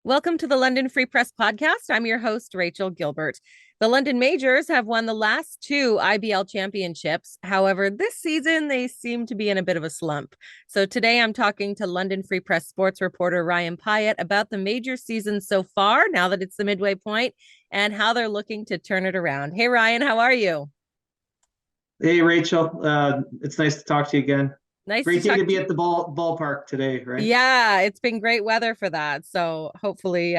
Welcome to the London Free Press Podcast. I'm your host, Rachel Gilbert. The London Majors have won the last two IBL championships. However, this season they seem to be in a bit of a slump. So today I'm talking to London Free Press sports reporter Ryan Pyette about the major season so far, now that it's the midway point, and how they're looking to turn it around. Hey, Ryan, how are you? Hey, Rachel. It's nice to talk to you again. Nice to Great day talk to be to you. at the ballpark today, right? Yeah, it's been great weather for that. So hopefully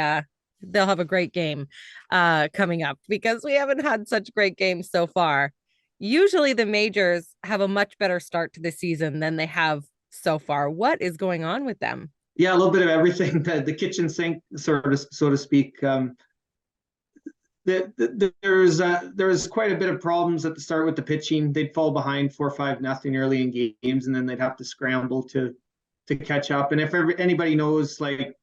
they'll have a great game coming up because we haven't had such great games so far. Usually the majors have a much better start to the season than they have so far. What is going on with them? Yeah, a little bit of everything. The kitchen sink, sort of, so to speak. There was quite a bit of problems at the start with the pitching. They'd fall behind 4-5-0 early in games, and then they'd have to scramble to catch up. And if anybody knows, like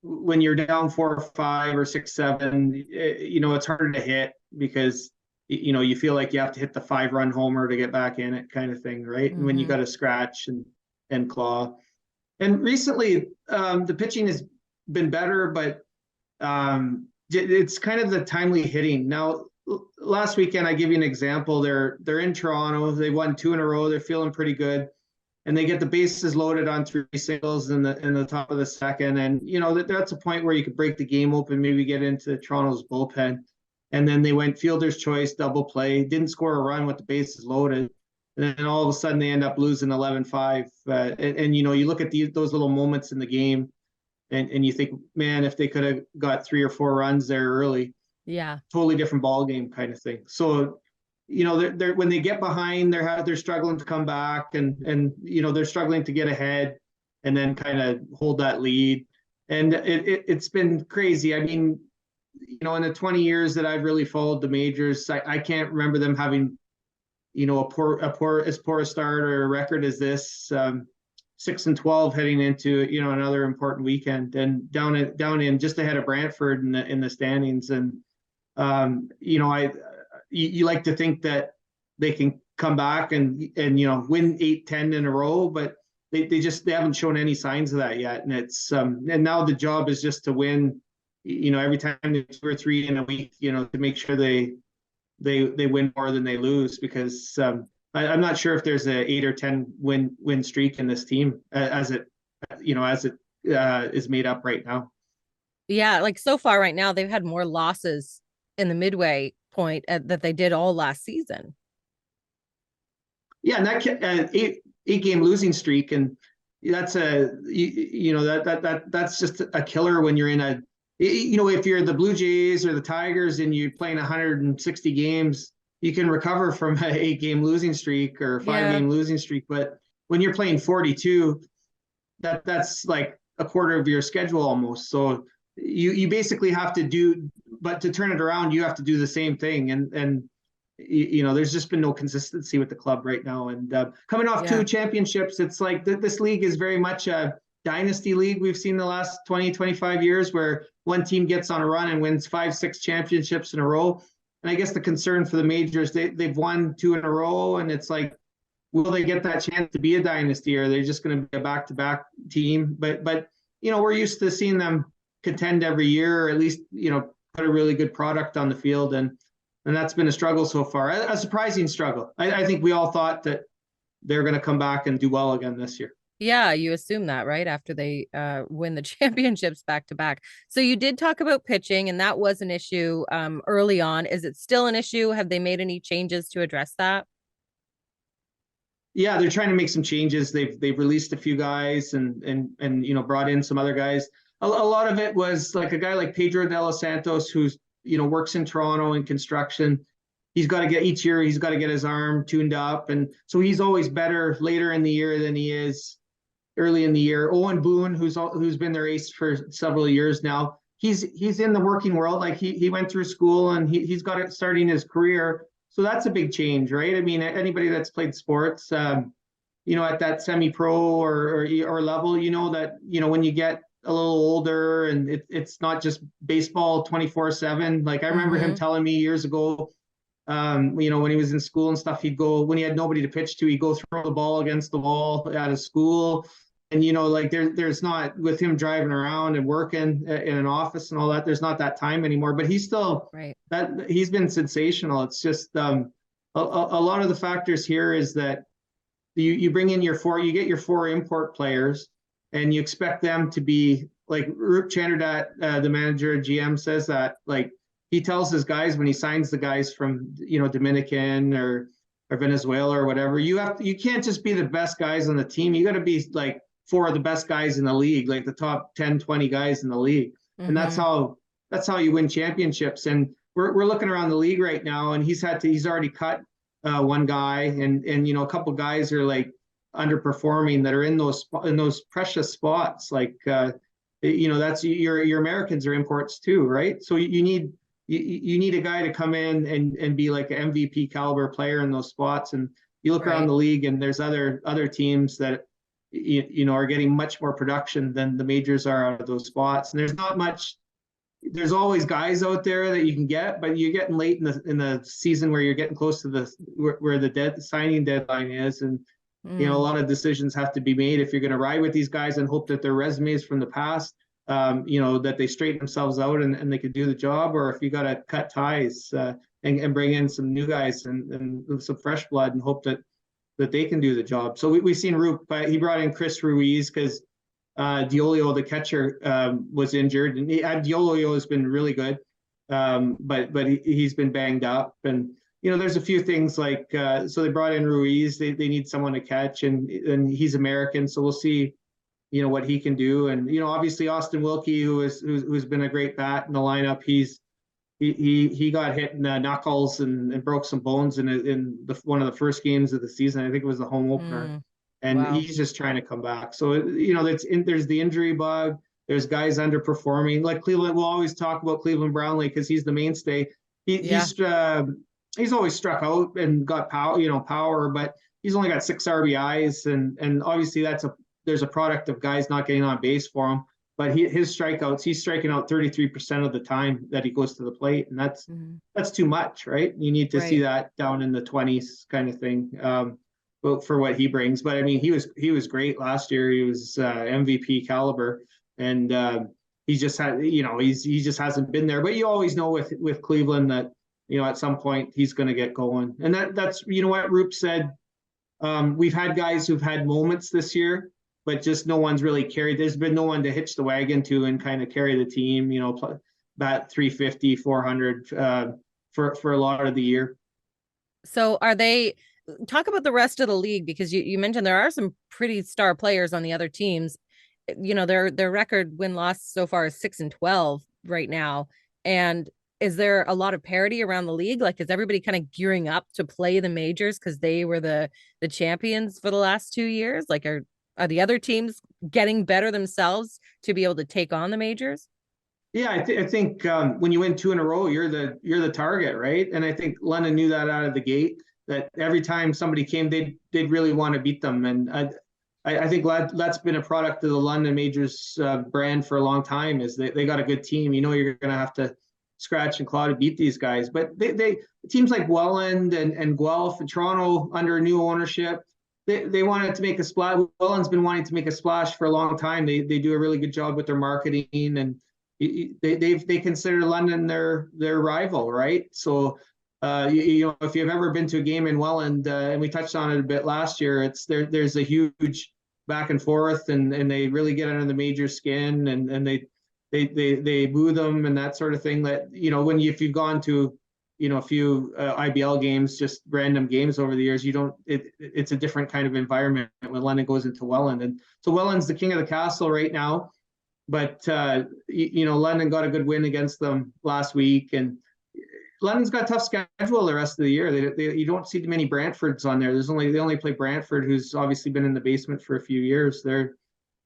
when you're down 4 or 5 or 6-7, it's harder to hit because you feel like you have to hit the 5-run homer to get back in it, kind of thing, right? And when you got to scratch and claw. And recently, the pitching has been better, but it's kind of the timely hitting. Now, last weekend, I give you an example. They're in Toronto. They won 2 in a row. They're feeling pretty good, and they get the bases loaded on 3 singles in the top of the second. And that's a point where you could break the game open, maybe get into Toronto's bullpen. And then they went fielder's choice, double play, didn't score a run with the bases loaded. And then all of a sudden they end up losing 11-5. And you look at those little moments in the game, and you think, man, if they could have got 3 or 4 runs there early, Yeah. totally different ball game, kind of thing. So, they're when they get behind, they're struggling to come back, and they're struggling to get ahead, and then kind of hold that lead. And it's been crazy. I mean, in the 20 years that I've really followed the majors, I can't remember them having, a poor a start or a record as this. 6-12 heading into another important weekend, and down in just ahead of Brantford in the standings. And you like to think that they can come back and win 8-10 in a row, but they haven't shown any signs of that yet. And it's and now the job is just to win every time, 2 or 3 in a week, to make sure they win more than they lose, because I'm not sure if there's a 8 or 10 win streak in this team as it is made up right now. Yeah, like so far right now, they've had more losses in the midway point that they did all last season. Yeah, and that 8-game losing streak, and that's that's just a killer when you're in a, if you're the Blue Jays or the Tigers and you're playing 160 games, you can recover from an 8-game losing streak or 5-game losing streak. But when you're playing 42, that's like a quarter of your schedule almost. So you basically have to but to turn it around, you have to do the same thing. And there's just been no consistency with the club right now. And coming off 2 championships, it's like this league is very much a dynasty league. We've seen the last 20, 25 years where one team gets on a run and wins 5-6 championships in a row. And I guess the concern for the majors, they've won 2 in a row, and it's like, will they get that chance to be a dynasty, or are they just going to be a back-to-back team? But we're used to seeing them contend every year, or at least put a really good product on the field, and that's been a struggle so far, a surprising struggle. I think we all thought that they're going to come back and do well again this year. Yeah, you assume that, right? After they win the championships back to back. So you did talk about pitching, and that was an issue early on. Is it still an issue? Have they made any changes to address that? Yeah, they're trying to make some changes. They've released a few guys and brought in some other guys. A lot of it was like a guy like Pedro de los Santos, who's works in Toronto in construction. He's got to get his arm tuned up, and so he's always better later in the year than he is early in the year. Owen Boone, who's been their ace for several years now, he's in the working world. Like he went through school, and he's got it starting his career. So that's a big change, right? I mean, anybody that's played sports, at that semi-pro or level, that when you get a little older, and it's not just baseball 24/7. Like I remember him telling me years ago, when he was in school and stuff, he'd go, when he had nobody to pitch to, he'd go throw the ball against the wall out of school. like there's not, with him driving around and working in an office and all that, there's not that time anymore. But he's still Right. he's been sensational. It's just a lot of the factors here is that you bring in you get your 4 import players, and you expect them to be like Rup Chandradat, the manager GM, says that, like, he tells his guys when he signs the guys from Dominican or Venezuela or whatever, you can't just be the best guys on the team. You got to be like 4 of the best guys in the league, like the top 10, 20 guys in the league. Mm-hmm. And that's how you win championships. And we're looking around the league right now, and he's already cut one guy, and a couple guys are like underperforming that are in those precious spots. Like that's your Americans are imports too, right? So you need a guy to come in and be like an MVP caliber player in those spots. And you look around the league, and there's other teams that are getting much more production than the majors are out of those spots. And there's not much. There's always guys out there that you can get, but you're getting late in the season where you're getting close to where the signing deadline is, and a lot of decisions have to be made if you're going to ride with these guys and hope that their resumes from the past, that they straighten themselves out and they could do the job, or if you got to cut ties and bring in some new guys and some fresh blood and hope that they can do the job. So we've seen Roop, but he brought in Chris Ruiz because Diolio, the catcher, was injured, and Diolio has been really good, but he's been banged up, and there's a few things like so they brought in Ruiz. They need someone to catch, and he's American, so we'll see what he can do. And obviously Austin Wilkie, who's been a great bat in the lineup, he got hit in the knuckles and broke some bones in one of the first games of the season. I think it was the home opener. And he's just trying to come back. So, there's the injury bug. There's guys underperforming. Like Cleveland, we'll always talk about Cleveland Brownlee because he's the mainstay. He's always struck out and got power, but he's only got 6 RBIs. And obviously there's a product of guys not getting on base for him. But his strikeouts, he's striking out 33% of the time that he goes to the plate. And that's too much, right? You need to see that down in the 20s kind of thing. For what he brings. But I mean, he was great last year. He was MVP caliber, and he just had, he just hasn't been there. But you always know with Cleveland that at some point he's going to get going. And that's what Roop said. We've had guys who've had moments this year, but just no one's really carried. There's been no one to hitch the wagon to and kind of carry the team. Bat 350, 400 for a lot of the year. So are they? Talk about the rest of the league, because you mentioned there are some pretty star players on the other teams. Their record win-loss so far is 6-12 right now. And is there a lot of parity around the league? Like, is everybody kind of gearing up to play the majors because they were the champions for the last 2 years? Like, are the other teams getting better themselves to be able to take on the majors? Yeah, I think when you win 2 in a row, you're the target, right? And I think London knew that out of the gate, that every time somebody came, they'd really want to beat them. And I think that's been a product of the London Majors brand for a long time, is they got a good team. You're going to have to scratch and claw to beat these guys. But they teams like Welland and Guelph and Toronto under new ownership, they wanted to make a splash. Welland's been wanting to make a splash for a long time. They do a really good job with their marketing, and they consider London their rival, right? So if you've ever been to a game in Welland, and we touched on it a bit last year, there's a huge back and forth, and they really get under the major skin, and they boo them and that sort of thing. That if you've gone to a few IBL games, just random games over the years, it's a different kind of environment when London goes into Welland. And so Welland's the king of the castle right now, but London got a good win against them last week, and London's got a tough schedule the rest of the year. You don't see many Brantfords on there. They only play Brantford, who's obviously been in the basement for a few years. They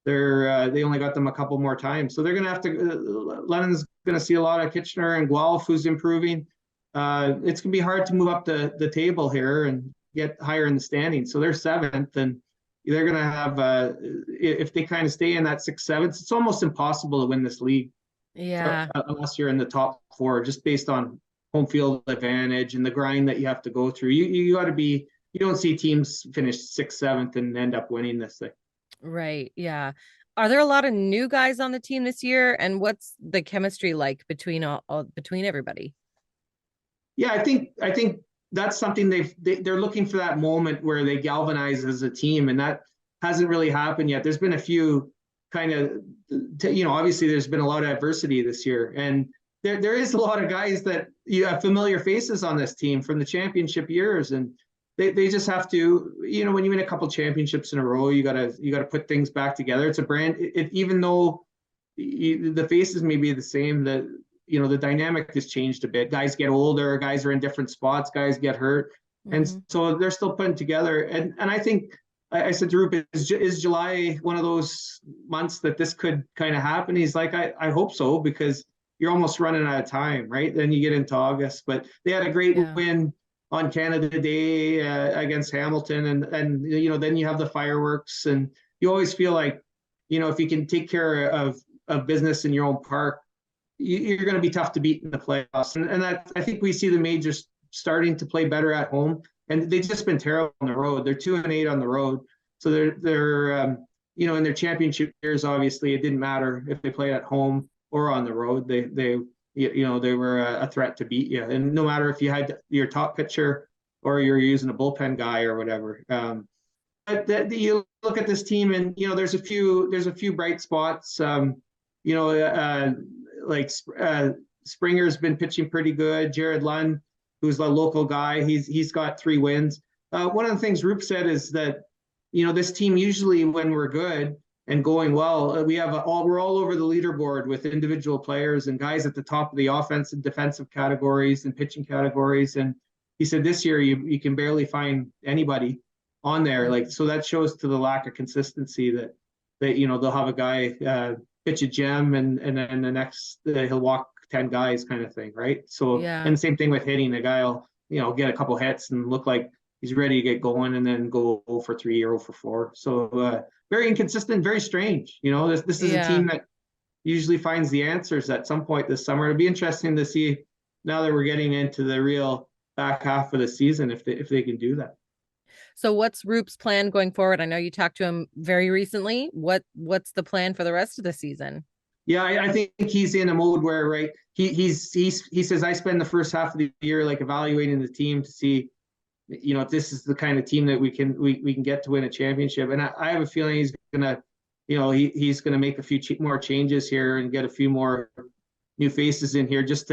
only got them a couple more times, so they're going to have to. London's going to see a lot of Kitchener and Guelph, who's improving. It's going to be hard to move up the table here and get higher in the standings. So they're 7th, and they're going to have if they kind of stay in that 6th, 7th, it's almost impossible to win this league. Yeah, unless you're in the top 4, just based on home field advantage and the grind that you have to go through. You got to be. You don't see teams finish 6th, 7th and end up winning this thing. Right. Yeah. Are there a lot of new guys on the team this year? And what's the chemistry like between between everybody? Yeah, I think that's something they're looking for, that moment where they galvanize as a team, and that hasn't really happened yet. There's been a few kind of, obviously there's been a lot of adversity this year, and there is a lot of guys that you have familiar faces on this team from the championship years, and they just have to, when you win a couple championships in a row, you gotta put things back together. It's a brand, even though the faces may be the same, the dynamic has changed a bit. Guys get older, guys are in different spots, guys get hurt, and so they're still putting together. And I think I said to Rupe, is July one of those months that this could kind of happen? He's like, I hope so, because you're almost running out of time, right? Then you get into August, but they had a great win on Canada Day against Hamilton, and then you have the fireworks, and you always feel like, if you can take care of business in your own park, you're going to be tough to beat in the playoffs. And that, I think we see the majors starting to play better at home, and they've just been terrible on the road. They're 2-8 on the road, so they're in their championship years, obviously it didn't matter if they played at home or on the road. They were a threat to beat you, and no matter if you had your top pitcher or you're using a bullpen guy or whatever. But you look at this team, and there's a few bright spots. Springer's been pitching pretty good. Jared Lund, who's a local guy, he's got 3 wins. One of the things Roop said is that this team, usually when we're good and going well, we're all over the leaderboard with individual players and guys at the top of the offensive, defensive categories and pitching categories. And he said this year you can barely find anybody on there. So that shows to the lack of consistency that they'll have a guy pitch a gem, and then the next he'll walk 10 guys, kind of thing, right? So and same thing with hitting. The guy will get a couple hits and look like he's ready to get going, and then go 0 for 3 or 0 for 4. So very inconsistent, very strange. This is a team that usually finds the answers at some point this summer. It'll be interesting to see, now that we're getting into the real back half of the season, if they can do that. So what's Roop's plan going forward? I know you talked to him very recently. What's the plan for the rest of the season? Yeah, I think he's in a mode where, right, he says, I spend the first half of the year evaluating the team to see, if this is the kind of team that we can get to win a championship. And I have a feeling he's gonna, he's gonna make a few more changes here and get a few more new faces in here just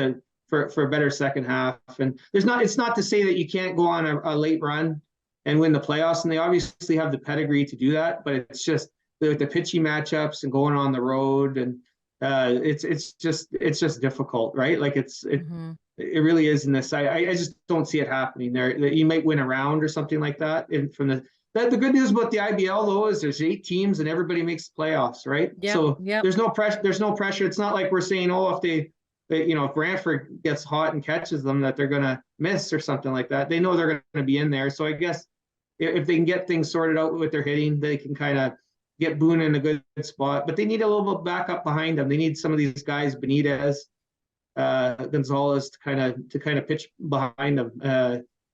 for a better second half. And it's not to say that you can't go on a late run and win the playoffs, and they obviously have the pedigree to do that, but it's just the pitching matchups and going on the road, and it's just difficult, right? It really is in this. I just don't see it happening there. You might win a round or something like that. And the good news about the IBL though is there's 8 teams and everybody makes the playoffs, right? There's no pressure. There's no pressure. It's not like we're saying, if Brantford gets hot and catches them, that they're going to miss or something like that. They know they're going to be in there. So I guess if they can get things sorted out with their hitting, they can kind of get Boone in a good spot. But they need a little bit backup behind them. They need some of these guys, Benitez, Gonzalez, to kind of pitch behind them,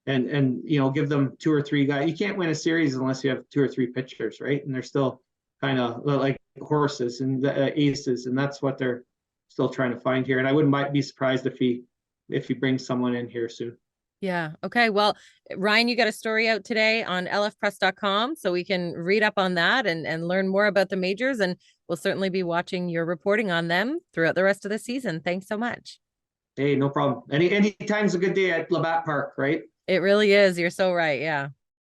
and give them 2 or 3 guys. You can't win a series unless you have 2 or 3 pitchers, right? And they're still kind of like horses and the aces, and that's what they're still trying to find here. And I wouldn't be surprised if he brings someone in here soon. Yeah. Okay. Well, Ryan, you got a story out today on lfpress.com, so we can read up on that and learn more about the majors. And we'll certainly be watching your reporting on them throughout the rest of the season. Thanks so much. Hey, no problem. Any time's a good day at Labatt Park, right? It really is. You're so right. Yeah.